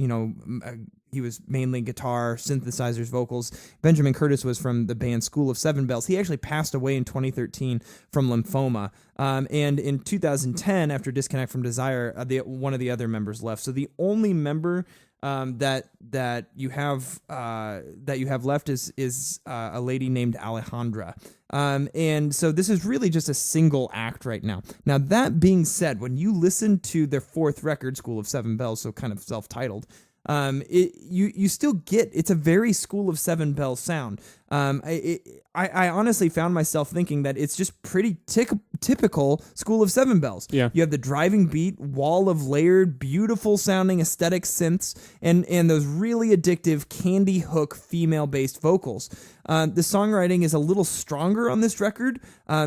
he was mainly guitar, synthesizers, vocals. Benjamin Curtis was from the band School of Seven Bells. He actually passed away in 2013 from lymphoma. And in 2010, after Disconnect from Desire, one of the other members left. So the only member that you have left is a lady named Alejandra. And so this is really just a single act right now. Now, that being said, when you listen to their fourth record, School of Seven Bells, so kind of self-titled, you still get, it's a very School of Seven Bells sound. I honestly found myself thinking that it's just pretty typical School of Seven Bells. Yeah. You have the driving beat, wall of layered, beautiful sounding aesthetic synths, and those really addictive candy hook female-based vocals. The songwriting is a little stronger on this record,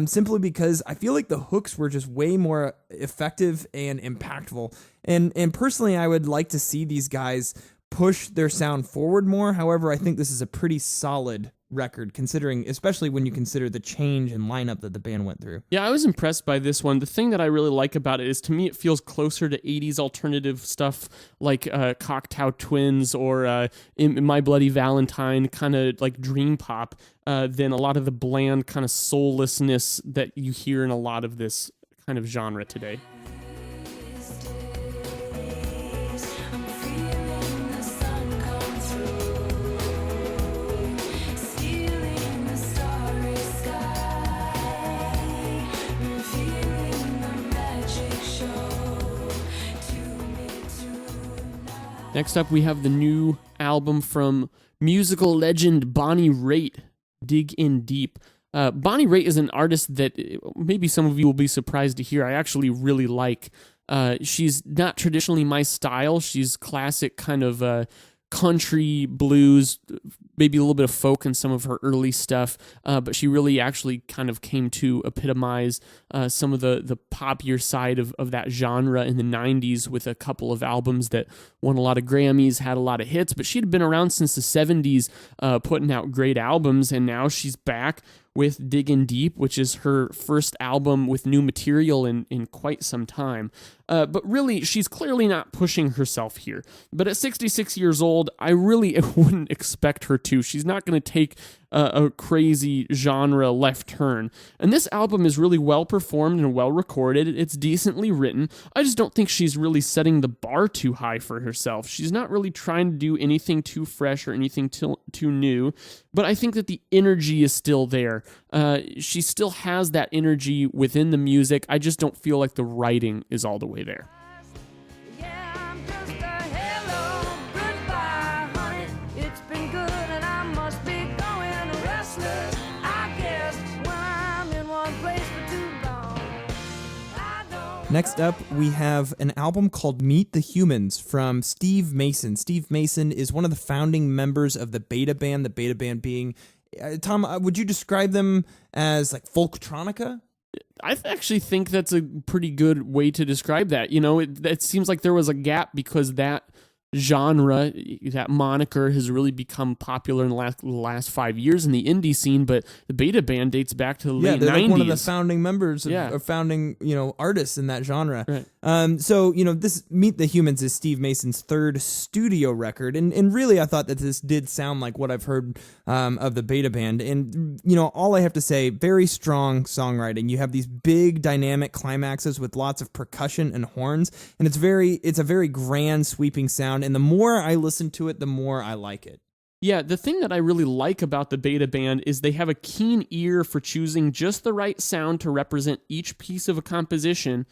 simply because I feel like the hooks were just way more effective and impactful. And personally, I would like to see these guys push their sound forward more. However, I think this is a pretty solid record, considering, especially when you consider the change in lineup that the band went through. Yeah, I was impressed by this one. The thing that I really like about it is, to me, it feels closer to 80s alternative stuff like Cocteau Twins or in My Bloody Valentine, kind of like dream pop, than a lot of the bland kind of soullessness that you hear in a lot of this kind of genre today. I'm feeling the sun come through, stealing the starry sky, revealing the magic show to me tonight. Next up, we have the new album from musical legend Bonnie Raitt, Dig In Deep. Bonnie Raitt is an artist that maybe some of you will be surprised to hear I actually really like. She's not traditionally my style. She's classic kind of country blues, maybe a little bit of folk in some of her early stuff, but she really actually kind of came to epitomize some of the poppier side of that genre in the 90s with a couple of albums that won a lot of Grammys, had a lot of hits, but she'd been around since the 70s putting out great albums, and now she's back with Diggin' Deep, which is her first album with new material in quite some time. But really, she's clearly not pushing herself here. But at 66 years old, I really wouldn't expect her to. She's not going to take a crazy genre left turn. And this album is really well performed and well recorded. It's decently written. I just don't think she's really setting the bar too high for herself. She's not really trying to do anything too fresh or anything too new. But I think that the energy is still there. She still has that energy within the music. I just don't feel like the writing is all the way there. Yeah, I'm just a hello, goodbye, honey. It's been good and I must be going restless. I guess when I'm in one place for too long, I don't. Next up, we have an album called Meet the Humans from Steve Mason. Steve Mason is one of the founding members of the Beta Band, the Beta Band being... Tom, would you describe them as like folktronica? I actually think that's a pretty good way to describe that. You know, it seems like there was a gap because that genre, that moniker, has really become popular in the last 5 years in the indie scene, but the Beta Band dates back to the late 90s. They're like one of the founding members of founding, artists in that genre. Right. So, this Meet the Humans is Steve Mason's third studio record, and really I thought that this did sound like what I've heard of the Beta Band, and, all I have to say, very strong songwriting. You have these big dynamic climaxes with lots of percussion and horns, and it's a very grand sweeping sound, and the more I listen to it, the more I like it. Yeah, the thing that I really like about the Beta Band is they have a keen ear for choosing just the right sound to represent each piece of a composition,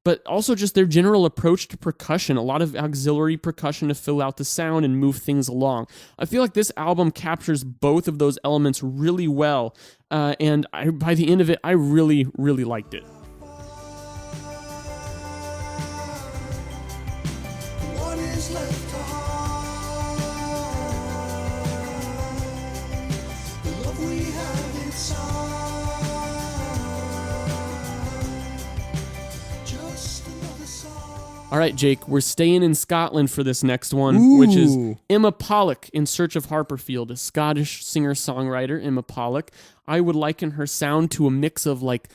but also just their general approach to percussion, a lot of auxiliary percussion to fill out the sound and move things along. I feel like this album captures both of those elements really well, and by the end of it, I really, really liked it. What is left to hide? The love we have inside. Just another song. All right, Jake, we're staying in Scotland for this next one, which is Emma Pollock, In Search of Harperfield, a Scottish singer-songwriter, Emma Pollock. I would liken her sound to a mix of like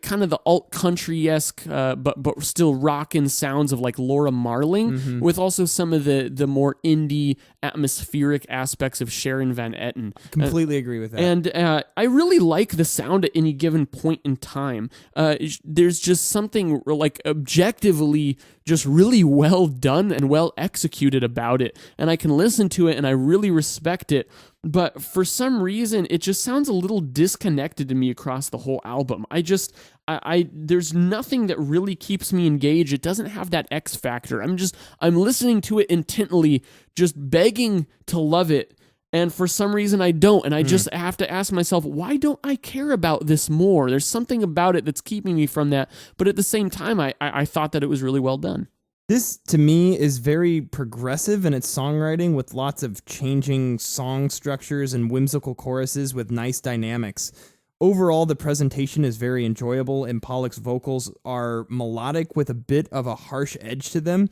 kind of the alt country-esque, but still rockin' sounds of like Laura Marling, with also some of the more indie atmospheric aspects of Sharon Van Etten. Completely agree with that. And I really like the sound at any given point in time. There's just something like objectively just really well done and well executed about it. And I can listen to it and I really respect it. But for some reason, it just sounds a little disconnected to me across the whole album. There's nothing that really keeps me engaged. It doesn't have that X factor. I'm listening to it intently, just begging to love it. And for some reason I don't, and I just have to ask myself, why don't I care about this more? There's something about it that's keeping me from that, but at the same time, I thought that it was really well done. This, to me, is very progressive in its songwriting, with lots of changing song structures and whimsical choruses with nice dynamics. Overall, the presentation is very enjoyable, and Pollock's vocals are melodic with a bit of a harsh edge to them.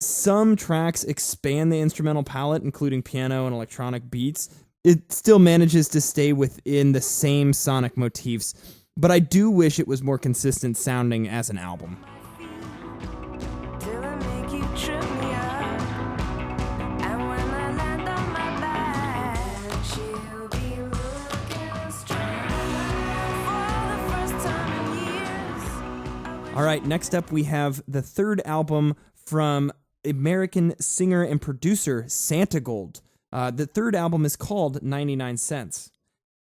Some tracks expand the instrumental palette, including piano and electronic beats. It still manages to stay within the same sonic motifs, but I do wish it was more consistent sounding as an album. Till I make you trip me up. And when I land on my back, she'll be looking straight for the first time in years. All right, next up we have the third album from American singer and producer Santigold. The third album is called 99 Cents.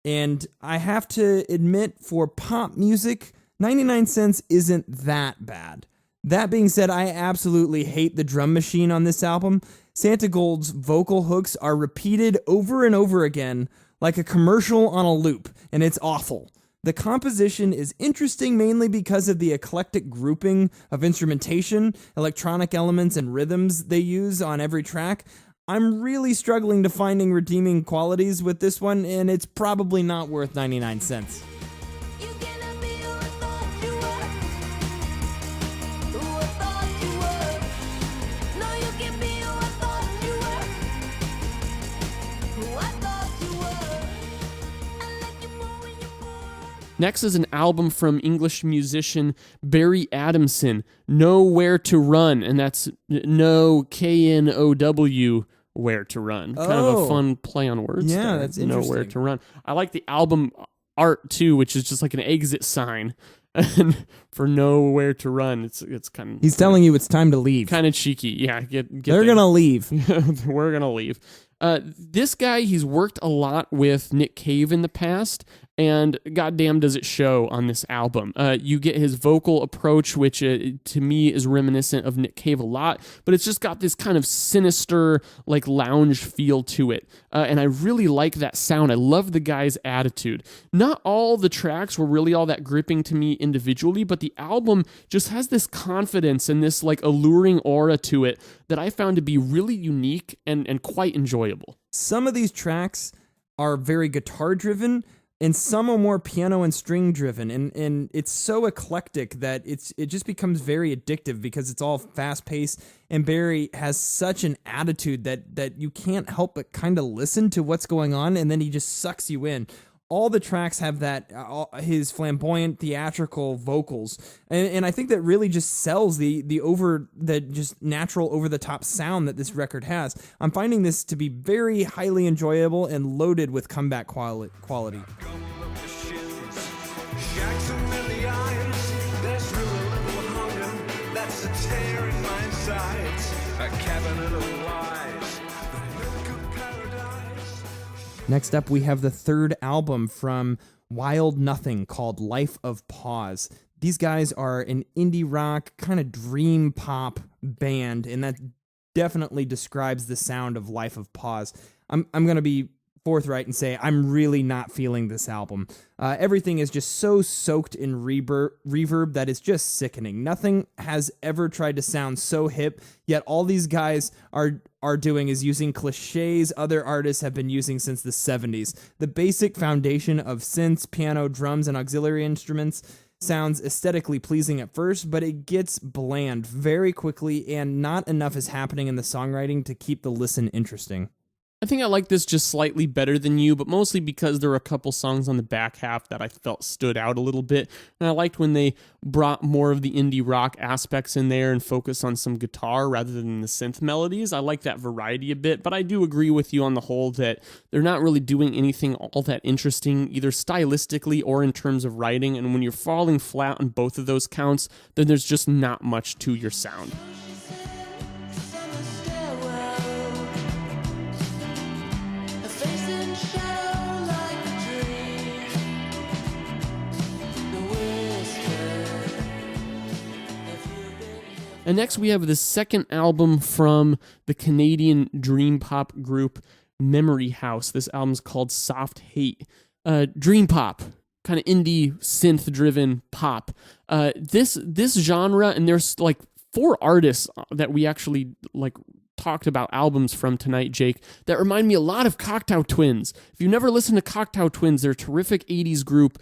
And I have to admit, for pop music, 99 Cents isn't that bad. That being said, I absolutely hate the drum machine on this album. Santigold's vocal hooks are repeated over and over again like a commercial on a loop, and it's awful. The composition is interesting mainly because of the eclectic grouping of instrumentation, electronic elements, and rhythms they use on every track. I'm really struggling to finding redeeming qualities with this one, and it's probably not worth 99 cents. You cannot be who I thought you were. Who I thought you were. No, you can't be who I thought you were. Who I thought you were. I like you more when you're more. Next is an album from English musician Barry Adamson, Nowhere to Run, and that's no K-N-O-W, Where to Run. Kind of a fun play on words. Yeah, there. that's interesting. Nowhere to Run. I like the album art too, which is just like an exit sign and for Nowhere to Run. It's kind of He's telling you it's time to leave. kind of cheeky. Yeah, get They're there. gonna leave. We're gonna leave. This guy, he's worked a lot with Nick Cave in the past, and goddamn does it show on this album. You get his vocal approach, which to me is reminiscent of Nick Cave a lot, but it's just got this kind of sinister, like lounge feel to it. And I really like that sound. I love the guy's attitude. Not all the tracks were really all that gripping to me individually, but the album just has this confidence and this like alluring aura to it that I found to be really unique and quite enjoyable. Some of these tracks are very guitar driven, and some are more piano and string driven, and it's so eclectic that it just becomes very addictive because it's all fast paced, and Barry has such an attitude that you can't help but kind of listen to what's going on, and then he just sucks you in. All the tracks have that his flamboyant theatrical vocals, and I think that really just sells the just natural over the top sound that this record has. I'm finding this to be very highly enjoyable and loaded with comeback quality. Jackson in the eyes, there's still a little hunger. That's a tear in my insides, a cabinet of lies, the milk of paradise. Next up, we have the third album from Wild Nothing called Life of Pause. These guys are an indie rock, kind of dream pop band, and that definitely describes the sound of Life of Pause. I'm going to be forthright and say I'm really not feeling this album. Everything is just so soaked in reverb that is just sickening. Nothing has ever tried to sound so hip, yet all these guys are doing is using cliches other artists have been using since the 70s. The basic foundation of synths, piano, drums, and auxiliary instruments sounds aesthetically pleasing at first, but it gets bland very quickly, and not enough is happening in the songwriting to keep the listen interesting. I think I like this just slightly better than you, but mostly because there were a couple songs on the back half that I felt stood out a little bit. And I liked when they brought more of the indie rock aspects in there and focused on some guitar rather than the synth melodies. I like that variety a bit, but I do agree with you on the whole that they're not really doing anything all that interesting, either stylistically or in terms of writing. And when you're falling flat on both of those counts, then there's just not much to your sound. And next we have the second album from the Canadian dream pop group Memoryhouse. This album's called Soft Hate. Dream pop, kind of indie synth-driven pop. This genre, and there's like 4 artists that we actually like talked about albums from tonight, Jake, that remind me a lot of Cocteau Twins. If you've never listened to Cocteau Twins, they're a terrific 80s group.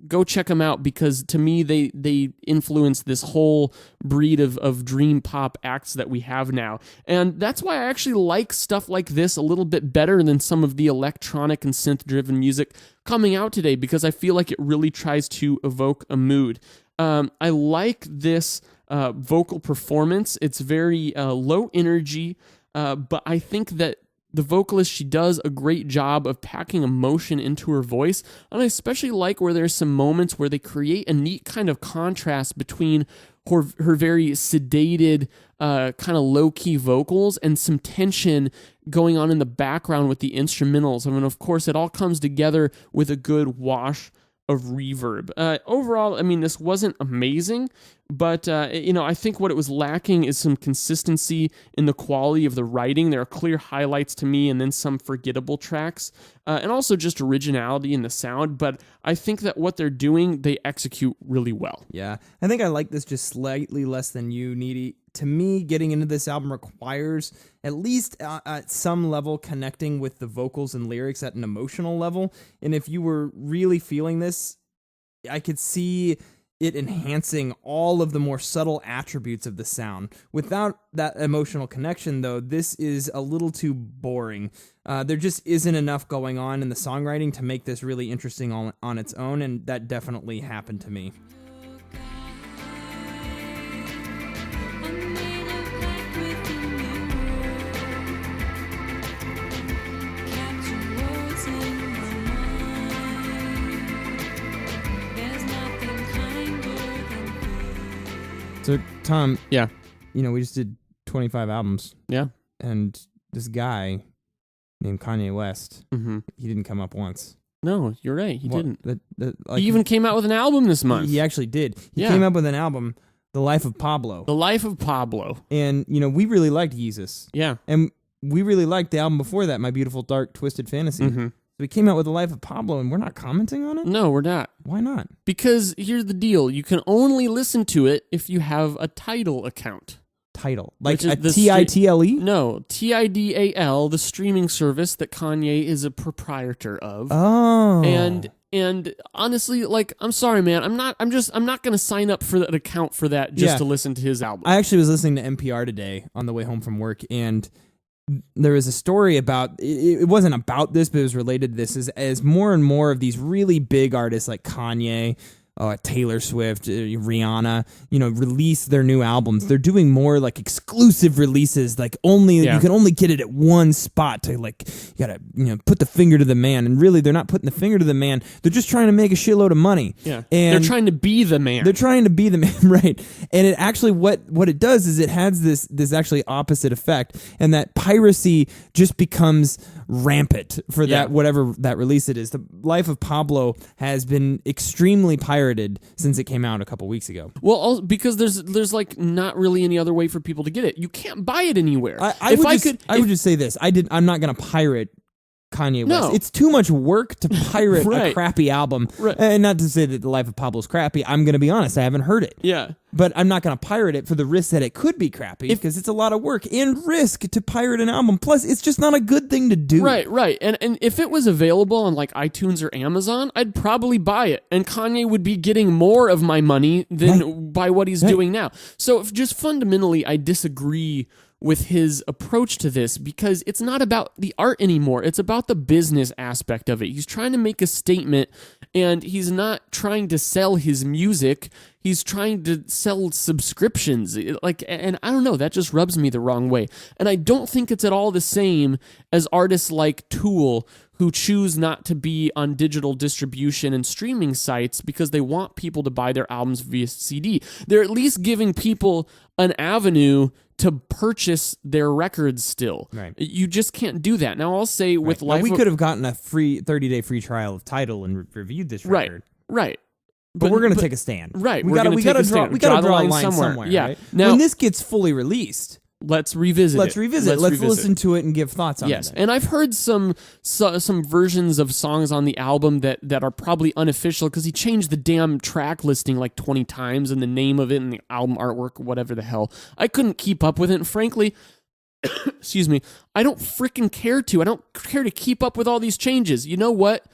Go check them out, because to me they influence this whole breed of dream pop acts that we have now. And that's why I actually like stuff like this a little bit better than some of the electronic and synth-driven music coming out today, because I feel like it really tries to evoke a mood. I like this vocal performance. It's very low energy, but I think that the vocalist, she does a great job of packing emotion into her voice, and I especially like where there's some moments where they create a neat kind of contrast between her very sedated, kind of low-key vocals and some tension going on in the background with the instrumentals. I mean, of course, it all comes together with a good wash of reverb. Overall, I mean, this wasn't amazing, but, I think what it was lacking is some consistency in the quality of the writing. There are clear highlights to me, and then some forgettable tracks, and also just originality in the sound, but I think that what they're doing, they execute really well. Yeah, I think I like this just slightly less than you, Needy. To me, getting into this album requires at least at some level connecting with the vocals and lyrics at an emotional level. And if you were really feeling this, I could see it enhancing all of the more subtle attributes of the sound. Without that emotional connection, though, this is a little too boring. There just isn't enough going on in the songwriting to make this really interesting on its own, and that definitely happened to me. So, Tom, Yeah. we just did 25 albums, Yeah. and this guy named Kanye West, Mm-hmm. he didn't come up once. No, you're right. He didn't. Like, He even came out with an album this month. He actually did. He Yeah. came up with an album, The Life of Pablo. The Life of Pablo. And, we really liked Yeezus. Yeah. And we really liked the album before that, My Beautiful Dark Twisted Fantasy. Mm-hmm. So we came out with The Life of Pablo, and we're not commenting on it? No, we're not. Why not? Because here's the deal. You can only listen to it if you have a Tidal account. Tidal. Like Which is a the TITLE? No, TIDAL, the streaming service that Kanye is a proprietor of. Oh. And honestly, like, I'm sorry, man. I'm not going to sign up for an account for that just to listen to his album. I actually was listening to NPR today on the way home from work, and there was a story about, it wasn't about this, but it was related to this, as more and more of these really big artists like Kanye, Taylor Swift, Rihanna, release their new albums. They're doing more like exclusive releases, like you can only get it at one spot to you gotta, put the finger to the man. And really, they're not putting the finger to the man. They're just trying to make a shitload of money. Yeah. And they're trying to be the man. They're trying to be the man, right? And it actually, what it does is it has this actually opposite effect, and that piracy just becomes rampant for that whatever that release it is. The Life of Pablo has been extremely pirated since it came out a couple weeks ago. Well, because there's like not really any other way for people to get it. You can't buy it anywhere. I would just say this. I'm not going to pirate Kanye West. No. It's too much work to pirate Right. a crappy album. Right. And not to say that The Life of Pablo is crappy. I'm going to be honest. I haven't heard it. Yeah. But I'm not going to pirate it for the risk that it could be crappy, because it's a lot of work and risk to pirate an album. Plus, it's just not a good thing to do. Right. And if it was available on like iTunes or Amazon, I'd probably buy it. And Kanye would be getting more of my money than by what he's doing now. So just fundamentally, I disagree with his approach to this, because it's not about the art anymore. It's about the business aspect of it. He's trying to make a statement, and he's not trying to sell his music. He's trying to sell subscriptions. And I don't know, that just rubs me the wrong way. And I don't think it's at all the same as artists like Tool, who choose not to be on digital distribution and streaming sites because they want people to buy their albums via CD. They're at least giving people an avenue to purchase their records still. Right. You just can't do that. Now, I'll say with Life we of... could have gotten a free 30-day free trial of Tidal and reviewed this record. Right. But we're going to take a stand. Right. We we're got gonna to take a stand. draw a line somewhere. Yeah. Right? Now, when this gets fully released, let's revisit Let's it. revisit. Let's listen to it and give thoughts on Yes, it. and I've heard some versions of songs on the album that are probably unofficial because he changed the damn track listing like 20 times and the name of it and the album artwork, whatever the hell. I couldn't keep up with it, and frankly, excuse me, I don't freaking care to. I don't care to keep up with all these changes. You know what?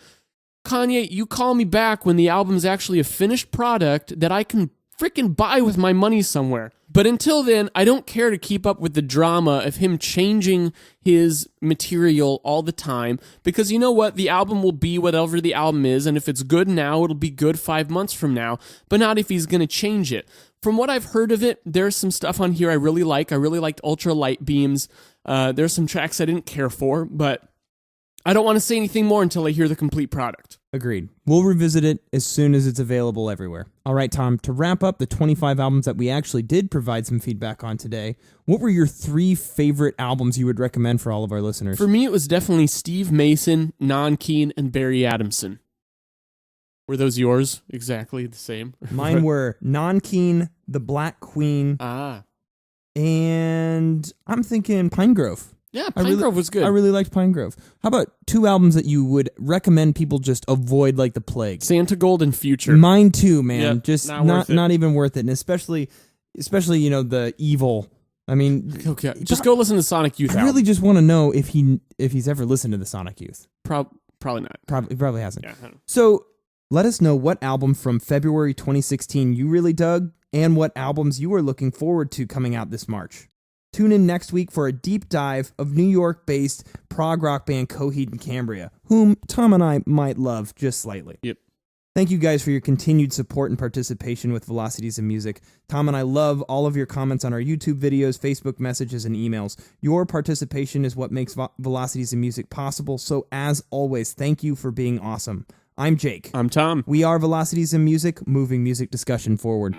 Kanye, you call me back when the album's actually a finished product that I can freaking buy with my money somewhere. But until then, I don't care to keep up with the drama of him changing his material all the time, because you know what? The album will be whatever the album is, and if it's good now, it'll be good 5 months from now, but not if he's going to change it. From what I've heard of it, there's some stuff on here I really like. I really liked Ultra Light Beams. There's some tracks I didn't care for, but I don't want to say anything more until I hear the complete product. Agreed. We'll revisit it as soon as it's available everywhere. All right, Tom, to wrap up the 25 albums that we actually did provide some feedback on today, what were your 3 favorite albums you would recommend for all of our listeners? For me, it was definitely Steve Mason, Nonkeen, and Barry Adamson. Were those yours? Exactly the same? Mine were Nonkeen, The Black Queen, and I'm thinking Pinegrove. Yeah, Pinegrove was good. I really liked Pinegrove. How about 2 albums that you would recommend people just avoid like the plague? Santigold and Future. Mine too, man. Yep, just not not even worth it, and especially you know the EVOL. I mean, Okay, just go listen to Sonic Youth. I really just want to know if he's ever listened to the Sonic Youth. Probably not. Probably hasn't. Yeah, I don't know. So let us know what album from February 2016 you really dug, and what albums you are looking forward to coming out this March. Tune in next week for a deep dive of New York-based prog rock band Coheed and Cambria, whom Tom and I might love just slightly. Yep. Thank you guys for your continued support and participation with Velocities in Music. Tom and I love all of your comments on our YouTube videos, Facebook messages, and emails. Your participation is what makes Velocities in Music possible, so as always, thank you for being awesome. I'm Jake. I'm Tom. We are Velocities in Music, moving music discussion forward.